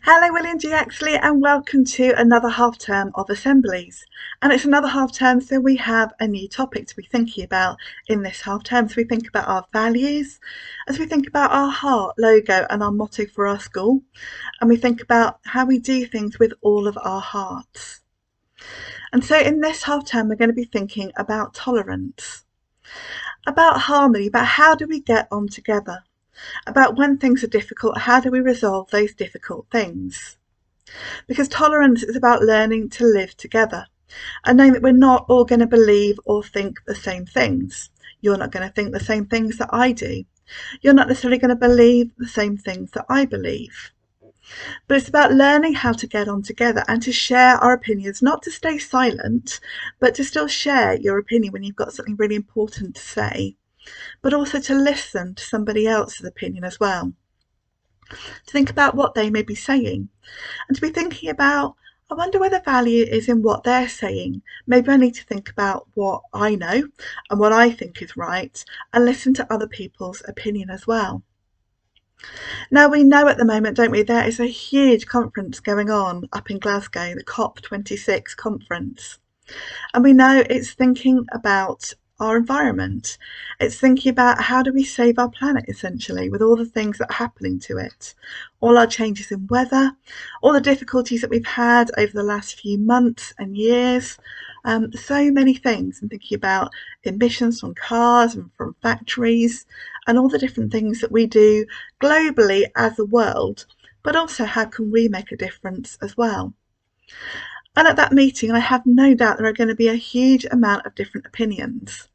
Hello, William G. Yaxley, and welcome to another half term of Assemblies. And it's another half term, so we have a new topic to be thinking about in this half term. So we think about our values, as we think about our heart logo and our motto for our school, and we think about how we do things with all of our hearts. And so in this half term, we're going to be thinking about tolerance, about harmony, about how do we get on together, about when things are difficult, how do we resolve those difficult things? Because tolerance is about learning to live together and knowing that we're not all going to believe or think the same things. You're not going to think the same things that I do. You're not necessarily going to believe the same things that I believe. But it's about learning how to get on together and to share our opinions, not to stay silent, but to still share your opinion when you've got something really important to say, but also to listen to somebody else's opinion as well. To think about what they may be saying and to be thinking about, I wonder where the value is in what they're saying. Maybe I need to think about what I know and what I think is right and listen to other people's opinion as well. Now we know at the moment, don't we, there is a huge conference going on up in Glasgow, the COP26 conference. And we know it's thinking about our environment. It's thinking about how do we save our planet, essentially, with all the things that are happening to it. All our changes in weather, all the difficulties that we've had over the last few months and years. So many things, and thinking about emissions from cars and from factories and all the different things that we do globally as a world, but also how can we make a difference as well. And at that meeting, I have no doubt there are going to be a huge amount of different opinions,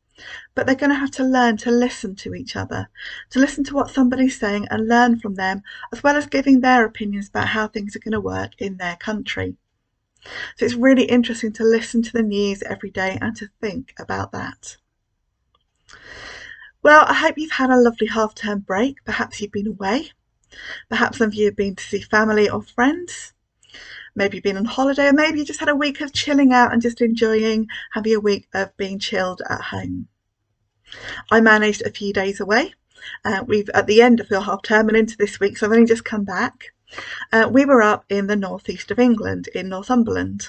but they're going to have to learn to listen to each other, to listen to what somebody's saying and learn from them, as well as giving their opinions about how things are going to work in their country. So it's really interesting to listen to the news every day and to think about that. Well, I hope you've had a lovely half-term break. Perhaps you've been away. Perhaps some of you have been to see family or friends. Maybe you've been on holiday, or maybe you just had a week of chilling out and just enjoying having a week of being chilled at home. I managed a few days away. We've at the end of the half term and into this week, so I've only just come back. We were up in the northeast of England, in Northumberland,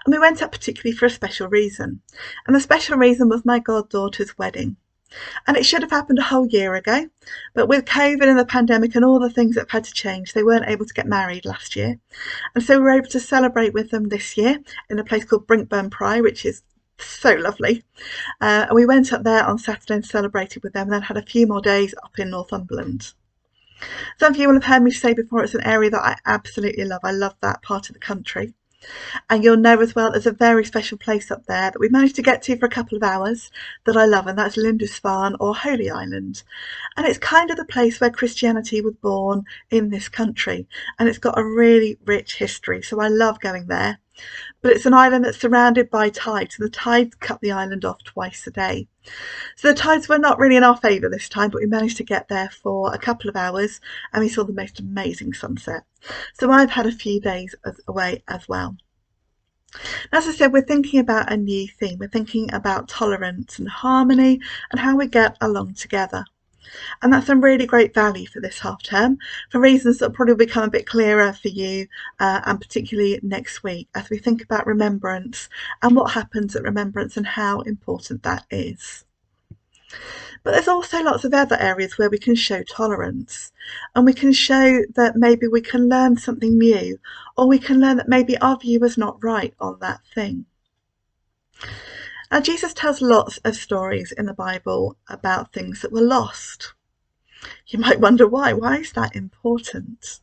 and we went up particularly for a special reason. And the special reason was my goddaughter's wedding. And it should have happened a whole year ago, but with COVID and the pandemic and all the things that have had to change, they weren't able to get married last year. And so we were able to celebrate with them this year in a place called Brinkburn Priory, which is so lovely. And we went up there on Saturday and celebrated with them, and then had a few more days up in Northumberland. Some of you will have heard me say before, it's an area that I absolutely love. I love that part of the country. And you'll know as well there's a very special place up there that we managed to get to for a couple of hours that I love, and that's Lindisfarne, or Holy Island. And it's kind of the place where Christianity was born in this country, and it's got a really rich history, so I love going there. But it's an island that's surrounded by tides, so the tides cut the island off twice a day. So the tides were not really in our favour this time, but we managed to get there for a couple of hours and we saw the most amazing sunset. So I've had a few days away as well. As I said, we're thinking about a new theme. We're thinking about tolerance and harmony and how we get along together. And that's a really great value for this half term, for reasons that will probably become a bit clearer for you, and particularly next week as we think about remembrance and what happens at remembrance and how important that is. But there's also lots of other areas where we can show tolerance, and we can show that maybe we can learn something new, or we can learn that maybe our view is not right on that thing. Now, Jesus tells lots of stories in the Bible about things that were lost. You might wonder why. Why is that important?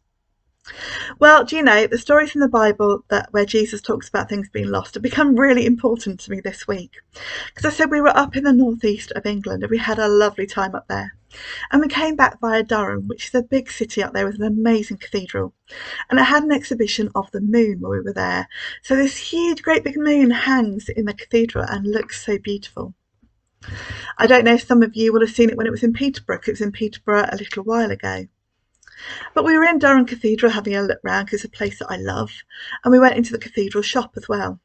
Well, do you know, the stories in the Bible where Jesus talks about things being lost have become really important to me this week. Because I said we were up in the northeast of England and we had a lovely time up there. And we came back via Durham, which is a big city up there with an amazing cathedral. And it had an exhibition of the moon while we were there. So this huge, great big moon hangs in the cathedral and looks so beautiful. I don't know if some of you will have seen it when it was in Peterborough. It was in Peterborough a little while ago. But we were in Durham Cathedral having a look round because it's a place that I love. And we went into the cathedral shop as well.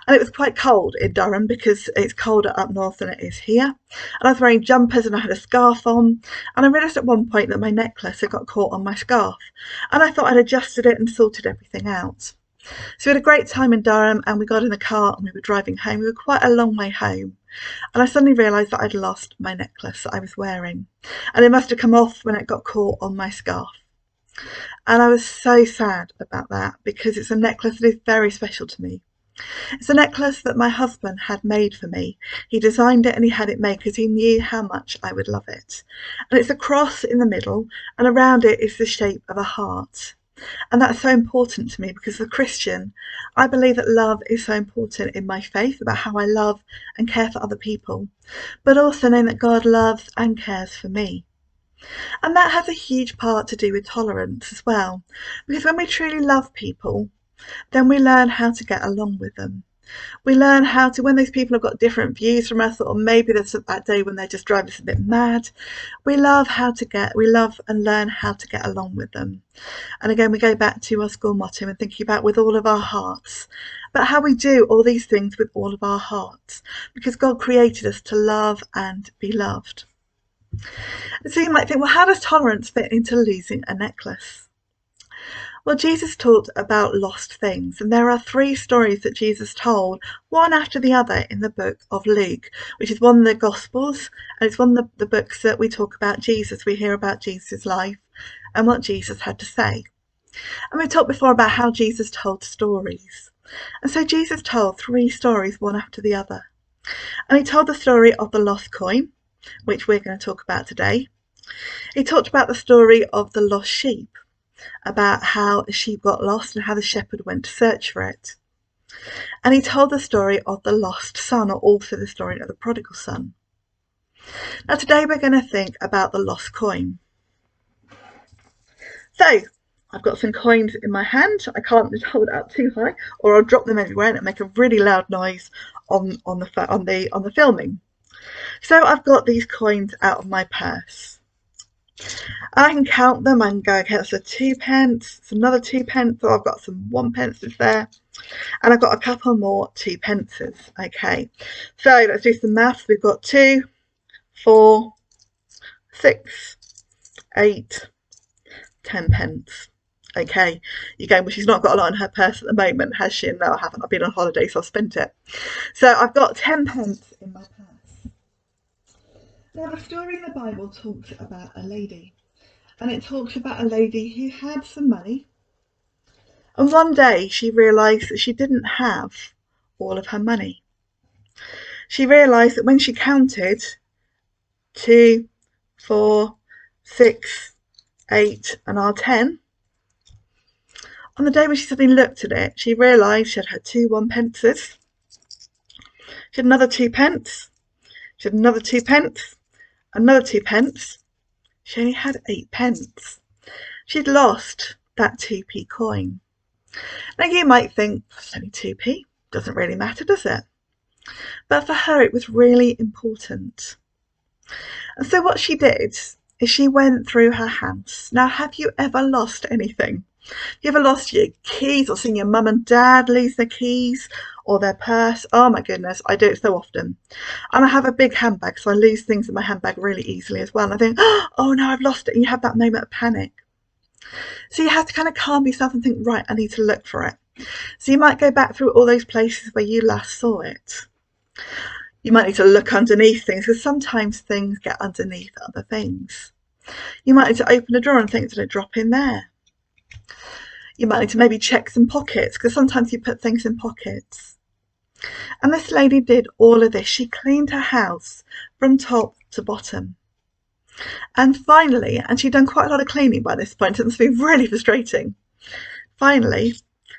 And it was quite cold in Durham because it's colder up north than it is here. And I was wearing jumpers and I had a scarf on. And I realised at one point that my necklace had got caught on my scarf. And I thought I'd adjusted it and sorted everything out. So we had a great time in Durham and we got in the car and we were driving home. We were quite a long way home. And I suddenly realised that I'd lost my necklace that I was wearing. And it must have come off when it got caught on my scarf. And I was so sad about that because it's a necklace that is very special to me. It's a necklace that my husband had made for me. He designed it and he had it made because he knew how much I would love it. And it's a cross in the middle and around it is the shape of a heart. And that's so important to me because as a Christian, I believe that love is so important in my faith, about how I love and care for other people, but also knowing that God loves and cares for me. And that has a huge part to do with tolerance as well, because when we truly love people, then we learn how to get along with them. We learn how to, when those people have got different views from us, or maybe there's that day when they just drive us a bit mad, we love and learn how to get along with them. And again, we go back to our school motto and thinking about with all of our hearts, but how we do all these things with all of our hearts, because God created us to love and be loved. So you might think, well, how does tolerance fit into losing a necklace? Well, Jesus talked about lost things, and there are 3 stories that Jesus told, one after the other, in the book of Luke, which is one of the Gospels, and it's one of the books that we talk about Jesus. We hear about Jesus' life and what Jesus had to say. And we talked before about how Jesus told stories. And so Jesus told 3 stories, one after the other. And he told the story of the lost coin, which we're going to talk about today. He talked about the story of the lost sheep, about how a sheep got lost and how the shepherd went to search for it. And he told the story of the lost son, or also the story of the prodigal son. Now today we're going to think about the lost coin. So I've got some coins in my hand. I can't just hold it up too high or I'll drop them everywhere and it'll make a really loud noise on the filming. So I've got these coins out of my purse. I can count them. I can go, okay, that's a 2 pence, it's another 2 pence, so I've got some 1 pences there, and I've got a couple more 2 pences. Okay, so let's do some maths. We've got 2, 4, 6, 8, 10 pence. Okay, you're going, well, she's not got a lot in her purse at the moment, has she? No, I haven't. I've been on holiday, so I've spent it. So I've got 10 pence in my purse. Now, the story in the Bible talks about a lady, and it talks about a lady who had some money, and one day she realised that she didn't have all of her money. She realised that when she counted 2, 4, 6, 8 and our 10, on the day when she suddenly looked at it, she realised she had her 2 1 pences, she had another 2 pence, she had another 2 pence, another 2 pence. She only had 8 pence. She'd lost that 2p coin. Now you might think, it's only 2p, doesn't really matter, does it? But for her it was really important. And so what she did is she went through her house. Now, have you ever lost anything? You ever lost your keys or seen your mum and dad lose their keys or their purse? Oh my goodness, I do it so often. And I have a big handbag, so I lose things in my handbag really easily as well. And I think, oh no, I've lost it. And you have that moment of panic. So you have to kind of calm yourself and think, right, I need to look for it. So you might go back through all those places where you last saw it. You might need to look underneath things because sometimes things get underneath other things. You might need to open a drawer and think, did it drop in there? You might need to maybe check some pockets because sometimes you put things in pockets. And this lady did all of this. She cleaned her house from top to bottom. And finally, and she'd done quite a lot of cleaning by this point, so it must be really frustrating. Finally,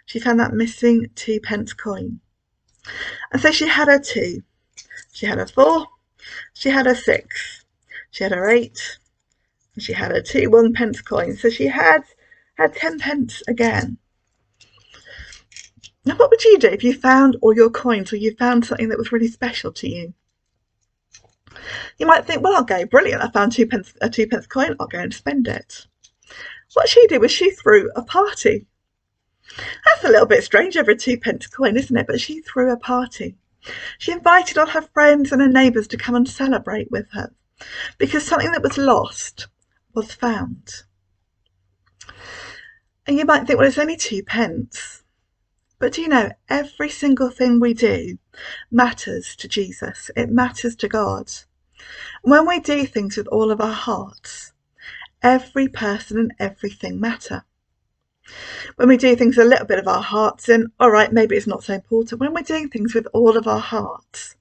she found that missing 2 pence coin. And so she had her 2. She had her 4. She had her 6. She had her 8. And she had her 2 1 pence coins. So she had 10 pence again. Now, what would you do if you found all your coins or you found something that was really special to you? You might think, well, I'll go, brilliant, I found a 2 pence coin, I'll go and spend it. What she did was she threw a party. That's a little bit strange over a 2p coin, isn't it? But she threw a party. She invited all her friends and her neighbours to come and celebrate with her, because something that was lost was found. And you might think, well, it's only 2p. But do you know, every single thing we do matters to Jesus. It matters to God. When we do things with all of our hearts, every person and everything matter. When we do things with a little bit of our hearts, then all right, maybe it's not so important. When we're doing things with all of our hearts,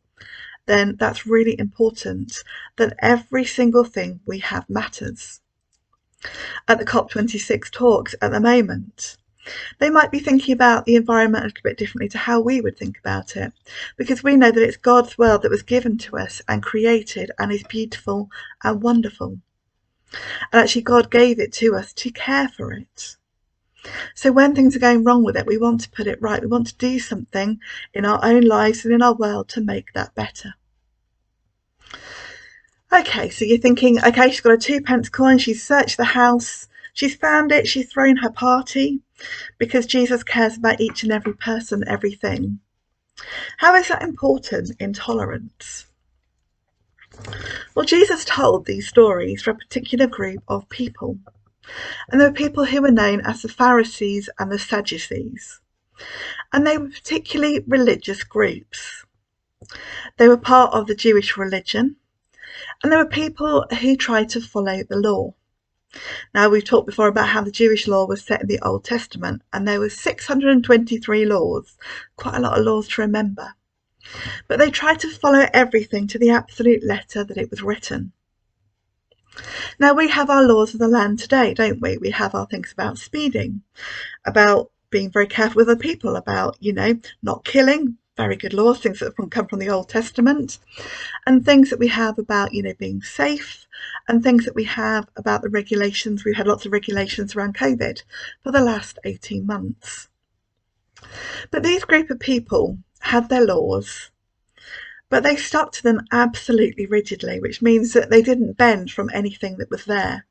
then that's really important, that every single thing we have matters. At the COP26 talks at the moment, they might be thinking about the environment a little bit differently to how we would think about it, because we know that it's God's world that was given to us and created and is beautiful and wonderful. And actually God gave it to us to care for it. So when things are going wrong with it, we want to put it right. We want to do something in our own lives and in our world to make that better. Okay, so you're thinking, okay, she's got a 2p coin, she's searched the house, she's found it, she's thrown her party, because Jesus cares about each and every person, everything. How is that important in tolerance? Well, Jesus told these stories for a particular group of people. And there were people who were known as the Pharisees and the Sadducees. And they were particularly religious groups. They were part of the Jewish religion. And there were people who tried to follow the law. Now, we've talked before about how the Jewish law was set in the Old Testament, and there were 623 laws, quite a lot of laws to remember. But they tried to follow everything to the absolute letter that it was written. Now, we have our laws of the land today, don't we? We have our things about speeding, about being very careful with other people, about, not killing, very good laws, things that come from the Old Testament, and things that we have about, being safe, and things that we have about the regulations. We've had lots of regulations around COVID for the last 18 months. But these group of people had their laws, but they stuck to them absolutely rigidly, which means that they didn't bend from anything that was there.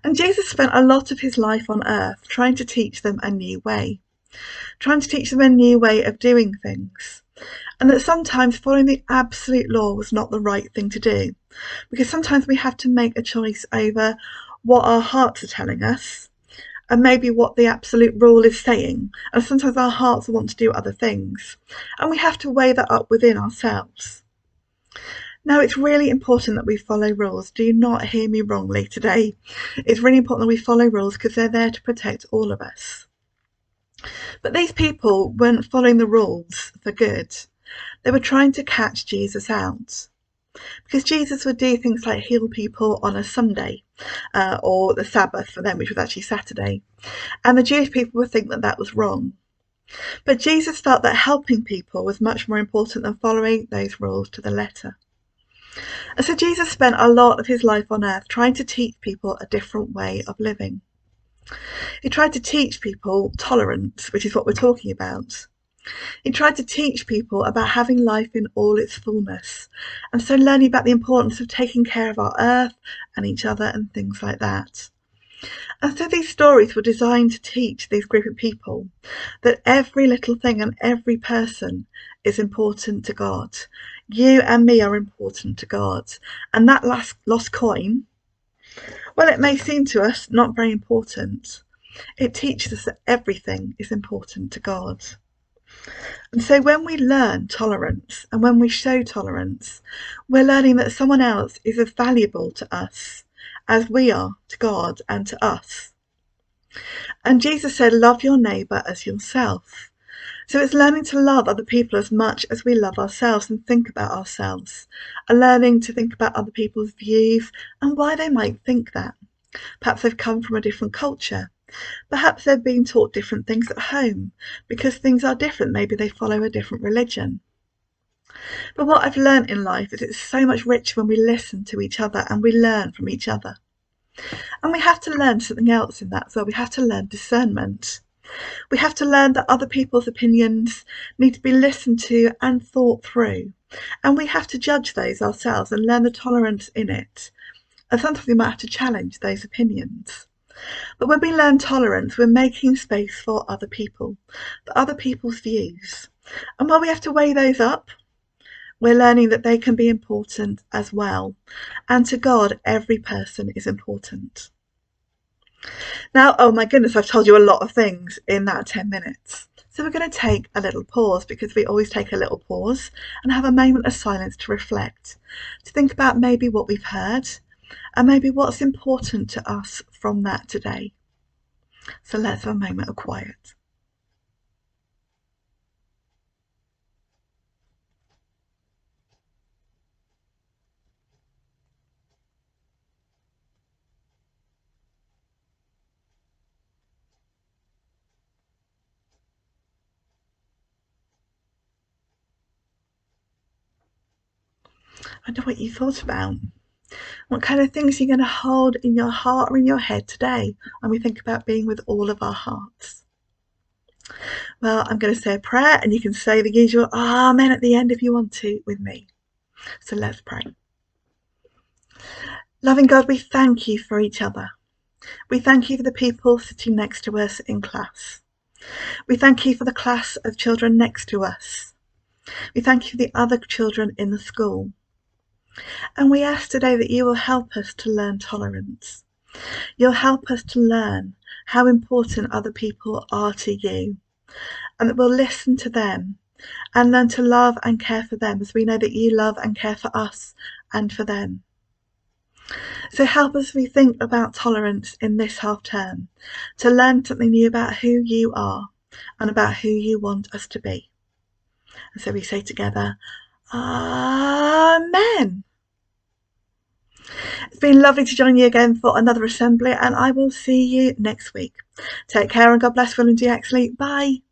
And Jesus spent a lot of his life on earth trying to teach them a new way, trying to teach them a new way of doing things, and that sometimes following the absolute law was not the right thing to do, because sometimes we have to make a choice over what our hearts are telling us and maybe what the absolute rule is saying, and sometimes our hearts want to do other things, and we have to weigh that up within ourselves. Now, it's really important that we follow rules. Do not hear me wrongly today. It's really important that we follow rules because they're there to protect all of us. But these people weren't following the rules for good. They were trying to catch Jesus out, because Jesus would do things like heal people on a Sunday, or the Sabbath for them, which was actually Saturday. And the Jewish people would think that that was wrong. But Jesus felt that helping people was much more important than following those rules to the letter. And so Jesus spent a lot of his life on earth trying to teach people a different way of living. He tried to teach people tolerance, which is what we're talking about. He tried to teach people about having life in all its fullness, and so learning about the importance of taking care of our earth and each other and things like that. And so these stories were designed to teach these group of people that every little thing and every person is important to God. You and me are important to God. And that lost coin, well, it may seem to us not very important. It teaches us that everything is important to God. And so when we learn tolerance and when we show tolerance, we're learning that someone else is as valuable to us as we are to God and to us. And Jesus said, love your neighbour as yourself. So it's learning to love other people as much as we love ourselves and think about ourselves, and learning to think about other people's views and why they might think that. Perhaps they've come from a different culture. Perhaps they've been taught different things at home because things are different. Maybe they follow a different religion. But what I've learned in life is it's so much richer when we listen to each other and we learn from each other. And we have to learn something else in that as well. We have to learn discernment. We have to learn that other people's opinions need to be listened to and thought through. And we have to judge those ourselves and learn the tolerance in it. And sometimes we might have to challenge those opinions. But when we learn tolerance, we're making space for other people, for other people's views. And while we have to weigh those up, we're learning that they can be important as well. And to God, every person is important. Now, oh my goodness, I've told you a lot of things in that 10 minutes. So we're going to take a little pause, because we always take a little pause and have a moment of silence to reflect, to think about maybe what we've heard and maybe what's important to us from that today. So let's have a moment of quiet. I wonder what you thought about. What kind of things you're going to hold in your heart or in your head today when we think about being with all of our hearts? Well, I'm going to say a prayer, and you can say the usual Amen at the end if you want to with me. So let's pray. Loving God, we thank you for each other. We thank you for the people sitting next to us in class. We thank you for the class of children next to us. We thank you for the other children in the school. And we ask today that you will help us to learn tolerance. You'll help us to learn how important other people are to you, and that we'll listen to them and learn to love and care for them, as we know that you love and care for us and for them. So help us rethink about tolerance in this half term, to learn something new about who you are and about who you want us to be. And so we say together, Amen. It's been lovely to join you again for another assembly, and I will see you next week. Take care and God bless Will and Yaxley. Bye.